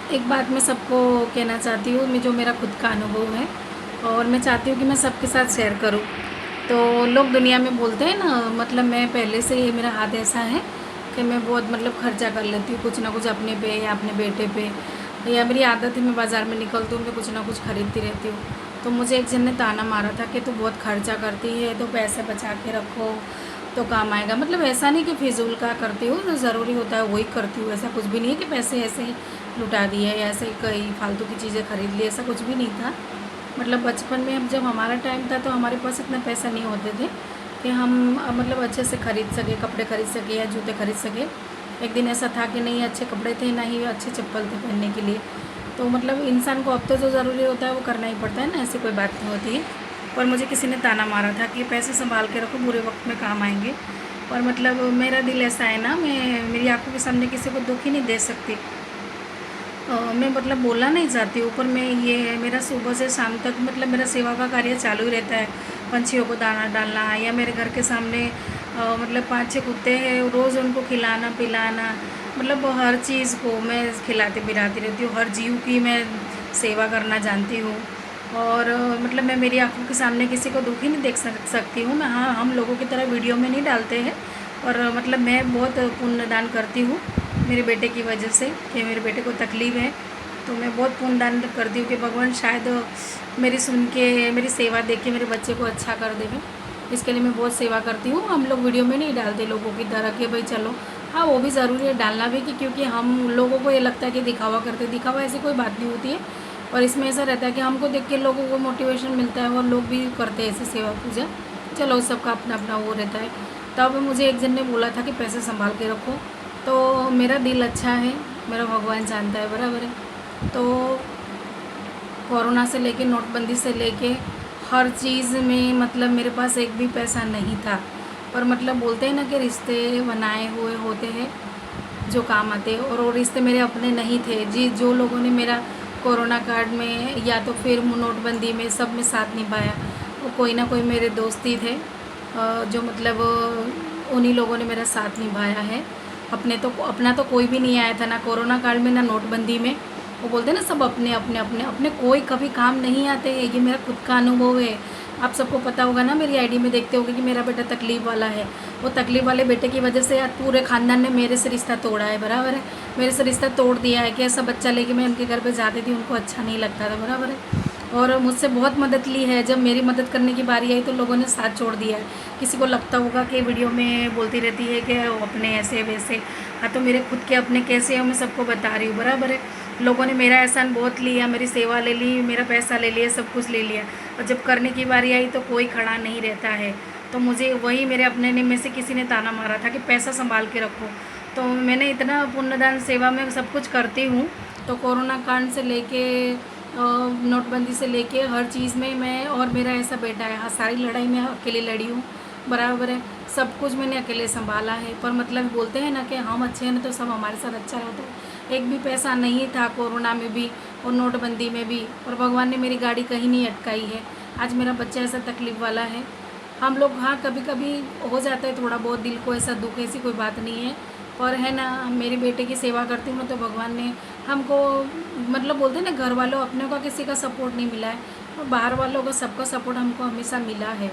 एक बात मैं सबको कहना चाहती हूँ, मैं जो मेरा खुद का अनुभव है और मैं चाहती हूँ कि मैं सबके साथ शेयर करूँ। तो लोग दुनिया में बोलते हैं ना, मतलब मैं पहले से ही मेरा हाथ ऐसा है कि मैं बहुत मतलब खर्चा कर लेती हूँ कुछ ना कुछ अपने पे या अपने बेटे पे, या मेरी आदत है मैं बाज़ार में निकलती हूँ मैं कुछ ना कुछ खरीदती रहती हूँ। तो मुझे एक जन ने ताना मारा था कि तू बहुत खर्चा करती है, तो पैसे बचा के रखो तो काम आएगा। मतलब ऐसा नहीं कि फिजूल का करती हूँ, जो ज़रूरी होता है वही करती हूँ। ऐसा कुछ भी नहीं है कि पैसे ऐसे ही लुटा दिए या ऐसे ही कई फालतू की चीज़ें खरीद ली, ऐसा कुछ भी नहीं था। मतलब बचपन में हम जब हमारा टाइम था तो हमारे पास इतना पैसा नहीं होते थे कि हम मतलब अच्छे से ख़रीद सके, कपड़े खरीद सके या जूते खरीद सके। एक दिन ऐसा था कि नहीं अच्छे कपड़े थे ना ही अच्छे चप्पल थे पहनने के लिए। तो मतलब इंसान को अब तो जो ज़रूरी होता है वो करना ही पड़ता है ना, ऐसी कोई बात नहीं होती है। पर मुझे किसी ने ताना मारा था कि पैसे संभाल के रखो, बुरे वक्त में काम आएंगे। और मतलब मेरा दिल ऐसा है ना, मैं मेरी आंखों के सामने किसी को दुख ही नहीं दे सकती। मैं मतलब बोलना नहीं चाहती हूँ, पर मैं ये मेरा सुबह से शाम तक मतलब मेरा सेवा का कार्य चालू ही रहता है। पंछियों को दाना डालना या मेरे घर के सामने मतलब 5-6 कुत्ते हैं, रोज़ उनको खिलाना पिलाना, मतलब हर चीज़ को मैं खिलाती पिलाती रहती हूँ। हर जीव की मैं सेवा करना जानती हूँ। और मतलब मैं मेरी आंखों के सामने किसी को दुखी नहीं देख सकती हूँ मैं। हाँ, हम लोगों की तरह वीडियो में नहीं डालते हैं, और मतलब मैं बहुत पुण्यदान करती हूँ मेरे बेटे की वजह से, कि मेरे बेटे को तकलीफ़ है। तो मैं बहुत पुण्यदान करती हूँ कि भगवान शायद मेरी सुन के मेरी सेवा देख के मेरे बच्चे को अच्छा कर देवे। इसके लिए मैं बहुत सेवा करती हूँ। हम लोग वीडियो में नहीं डालते लोगों की तरह कि भाई चलो, हाँ वो भी ज़रूरी है डालना भी, कि क्योंकि हम लोगों को ये लगता है कि दिखावा करते, दिखावा ऐसी कोई बात नहीं होती है। और इसमें ऐसा रहता है कि हमको देख के लोगों को मोटिवेशन मिलता है और लोग भी करते हैं ऐसे सेवा पूजा। चलो सबका अपना अपना वो रहता है। तब मुझे एक जन ने बोला था कि पैसे संभाल के रखो। तो मेरा दिल अच्छा है, मेरा भगवान जानता है, बराबर है। तो कोरोना से लेके नोटबंदी से लेके हर चीज़ में मतलब मेरे पास एक भी पैसा नहीं था। पर मतलब बोलते हैं ना कि रिश्ते बनाए हुए होते हैं जो काम आते हैं, और वो रिश्ते मेरे अपने नहीं थे जी। जो लोगों ने मेरा कोरोना काल में या तो फिर नोटबंदी में सब में साथ निभाया, वो कोई ना कोई मेरे दोस्त ही थे, जो मतलब उन्हीं लोगों ने मेरा साथ निभाया है। अपना तो कोई भी नहीं आया था ना कोरोना काल में ना नोटबंदी में। वो बोलते हैं ना सब अपने अपने अपने अपने, कोई कभी काम नहीं आते हैं। ये मेरा खुद का अनुभव है। आप सबको पता होगा ना, मेरी आईडी में देखते होगे कि मेरा बेटा तकलीफ़ वाला है। वो तकलीफ़ वाले बेटे की वजह से यार पूरे ख़ानदान ने मेरे से रिश्ता तोड़ा है, बराबर है। मेरे से रिश्ता तोड़ दिया है कि ऐसा बच्चा लेके मैं उनके घर पे जाती थी, उनको अच्छा नहीं लगता था, बराबर है। और मुझसे बहुत मदद ली है। जब मेरी मदद करने की बारी आई तो लोगों ने साथ छोड़ दिया है। किसी को लगता होगा कि वीडियो में बोलती रहती है कि वो अपने ऐसे वैसे, हाँ तो मेरे खुद के अपने कैसे हैं मैं सबको बता रही हूँ, बराबर है। लोगों ने मेरा एहसान बहुत लिया, मेरी सेवा ले ली, मेरा पैसा ले लिया, सब कुछ ले लिया, और जब करने की बारी आई तो कोई खड़ा नहीं रहता है। तो मुझे वही मेरे अपने ने में से किसी ने ताना मारा था कि पैसा संभाल के रखो। तो मैंने इतना पुण्यदान सेवा में सब कुछ करती हूँ। तो कोरोना कांड से लेके नोटबंदी से लेके हर चीज़ में मैं और मेरा ऐसा बेटा है, हाँ सारी लड़ाई मैं अकेले लड़ी हूँ, बराबर है। सब कुछ मैंने अकेले संभाला है। पर मतलब बोलते हैं ना कि हम अच्छे हैं ना तो सब हमारे साथ अच्छा रहता है। एक भी पैसा नहीं था कोरोना में भी और नोटबंदी में भी, और भगवान ने मेरी गाड़ी कहीं नहीं अटकाई है। आज मेरा बच्चा ऐसा तकलीफ़ वाला है। हम लोग हाँ कभी कभी हो जाता है थोड़ा बहुत दिल को ऐसा दुख, ऐसी कोई बात नहीं है। पर है ना, मेरे बेटे की सेवा करती हूँ ना तो भगवान ने हमको मतलब बोलते हैं ना, घर वालों अपने का किसी का सपोर्ट नहीं मिला है, और बाहर वालों का सबका सपोर्ट हमको हमेशा मिला है।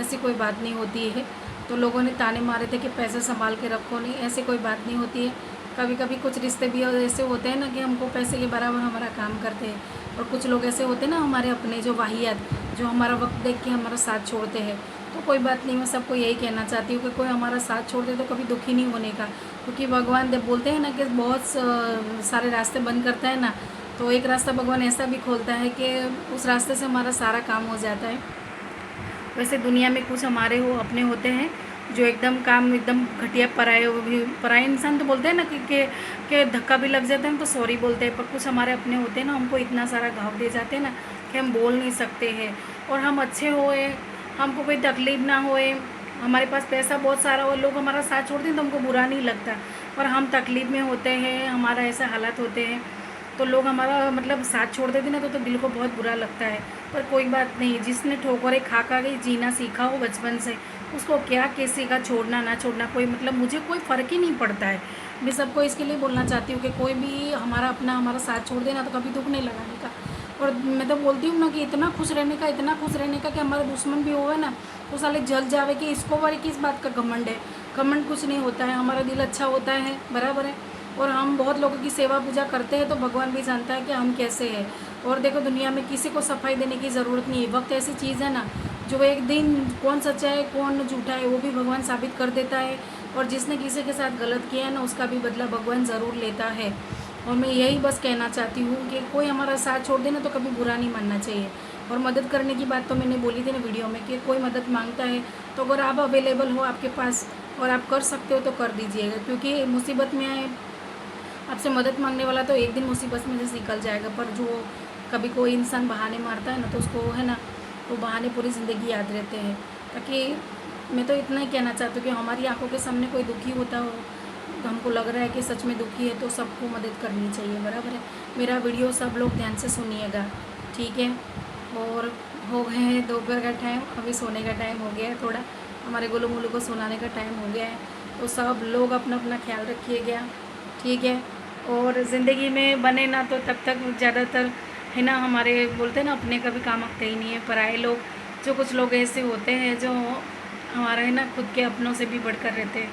ऐसी कोई बात नहीं होती है। तो लोगों ने ताने मारे थे कि पैसे संभाल के रखो, नहीं ऐसी कोई बात नहीं होती है। कभी कभी कुछ रिश्ते भी ऐसे होते हैं ना कि हमको पैसे के बराबर हमारा काम करते हैं, और कुछ लोग ऐसे होते हैं ना हमारे अपने जो वाहियात, जो हमारा वक्त देख के हमारा साथ छोड़ते हैं। तो कोई बात नहीं, मैं सबको यही कहना चाहती हूँ कि कोई हमारा साथ छोड़ दे तो कभी दुखी नहीं होने का, क्योंकि भगवान जब बोलते हैं ना कि बहुत सारे रास्ते बंद करता है ना, तो एक रास्ता भगवान ऐसा भी खोलता है कि उस रास्ते से हमारा सारा काम हो जाता है। वैसे दुनिया में कुछ हमारे हो अपने होते हैं जो एकदम काम एकदम घटिया, पराए वो भी पराए इंसान तो बोलते हैं ना कि धक्का भी लग जाता है हम तो सॉरी बोलते हैं। पर कुछ हमारे अपने होते हैं ना, हमको इतना सारा घाव दे जाते हैं ना कि हम बोल नहीं सकते हैं। और हम अच्छे होए, हमको कोई तकलीफ़ ना होए, हमारे पास पैसा बहुत सारा हो, लोग हमारा साथ छोड़ दें तो हमको बुरा नहीं लगता। और हम तकलीफ़ में होते हैं, हमारा ऐसा हालात होते हैं, तो लोग हमारा मतलब साथ छोड़ देते ना तो दिल को बहुत बुरा लगता है। पर कोई बात नहीं, जिसने ठोकरें खा खा के जीना सीखा हो बचपन से, उसको क्या किसी का छोड़ना ना छोड़ना कोई मतलब मुझे कोई फ़र्क ही नहीं पड़ता है। मैं सबको इसके लिए बोलना चाहती हूँ कि कोई भी हमारा साथ छोड़ देना तो कभी दुख नहीं लगाने का। और मैं तो बोलती हूँ ना कि इतना खुश रहने का, इतना खुश रहने का कि हमारा दुश्मन भी होगा ना तो साले जल जावे कि इसको बारे किस बात का घमंड है। घमंड कुछ नहीं होता है, हमारा दिल अच्छा होता है, बराबर है। और हम बहुत लोगों की सेवा पूजा करते हैं तो भगवान भी जानता है कि हम कैसे हैं। और देखो दुनिया में किसी को सफाई देने की ज़रूरत नहीं है। वक्त ऐसी चीज़ है ना जो एक दिन कौन सच्चा है कौन झूठा है वो भी भगवान साबित कर देता है। और जिसने किसी के साथ गलत किया है ना उसका भी बदला भगवान ज़रूर लेता है। और मैं यही बस कहना चाहती हूँ कि कोई हमारा साथ छोड़ देना तो कभी बुरा नहीं मानना चाहिए। और मदद करने की बात तो मैंने बोली थी ना वीडियो में कि कोई मदद मांगता है तो अगर आप अवेलेबल हो आपके पास और आप कर सकते हो तो कर दीजिएगा। क्योंकि मुसीबत में आए आपसे मदद मांगने वाला तो एक दिन मुसीबत में से निकल जाएगा, पर जो कभी कोई इंसान बहाने मारता है ना तो उसको है ना वो बहाने पूरी ज़िंदगी याद रहते हैं। ताकि मैं तो इतना ही कहना चाहती हूँ कि हमारी आंखों के सामने कोई दुखी होता हो तो हमको लग रहा है कि सच में दुखी है तो सबको मदद करनी चाहिए, बराबर है। मेरा वीडियो सब लोग ध्यान से सुनिएगा, ठीक है। और हो गए हैं दोपहर का टाइम, अभी सोने का टाइम हो गया है, थोड़ा हमारे गोलू मोलू को सुनाने का टाइम हो गया है। तो सब लोग अपना अपना ख्याल रखिएगा, ठीक है। और ज़िंदगी में बने ना तो तब तक ज़्यादातर है ना हमारे बोलते हैं ना अपने का भी काम आते ही नहीं है, पराए लोग जो कुछ लोग ऐसे होते हैं जो हमारा है ना खुद के अपनों से भी बढ़कर रहते हैं।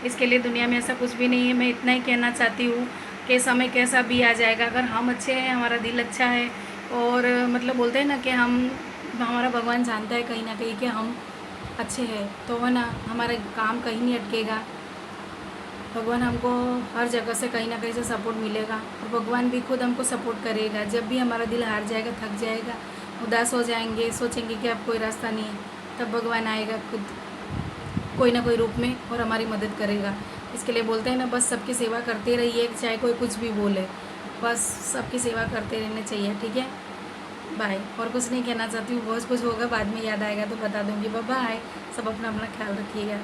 इसके लिए दुनिया में ऐसा कुछ भी नहीं है। मैं इतना ही कहना चाहती हूँ कि समय कैसा भी आ जाएगा, अगर हम अच्छे हैं हमारा दिल अच्छा है और मतलब बोलते हैं ना कि हमारा भगवान जानता है कहीं ना कहीं कि हम अच्छे हैं तो है ना हमारा काम कहीं नहीं अटकेगा। भगवान हमको हर जगह से कहीं ना कहीं से सपोर्ट मिलेगा और भगवान भी खुद हमको सपोर्ट करेगा। जब भी हमारा दिल हार जाएगा, थक जाएगा, उदास हो जाएंगे, सोचेंगे कि अब कोई रास्ता नहीं है, तब भगवान आएगा खुद कोई ना कोई रूप में और हमारी मदद करेगा। इसके लिए बोलते हैं ना बस सबकी सेवा करते रहिए, चाहे कोई कुछ भी बोले, बस सबकी सेवा करते रहने चाहिए, ठीक है। बाय। और कुछ नहीं कहना चाहती हूँ, बहुत कुछ होगा बाद में याद आएगा तो बता दूँगी। बाय। सब अपना अपना ख्याल रखिएगा।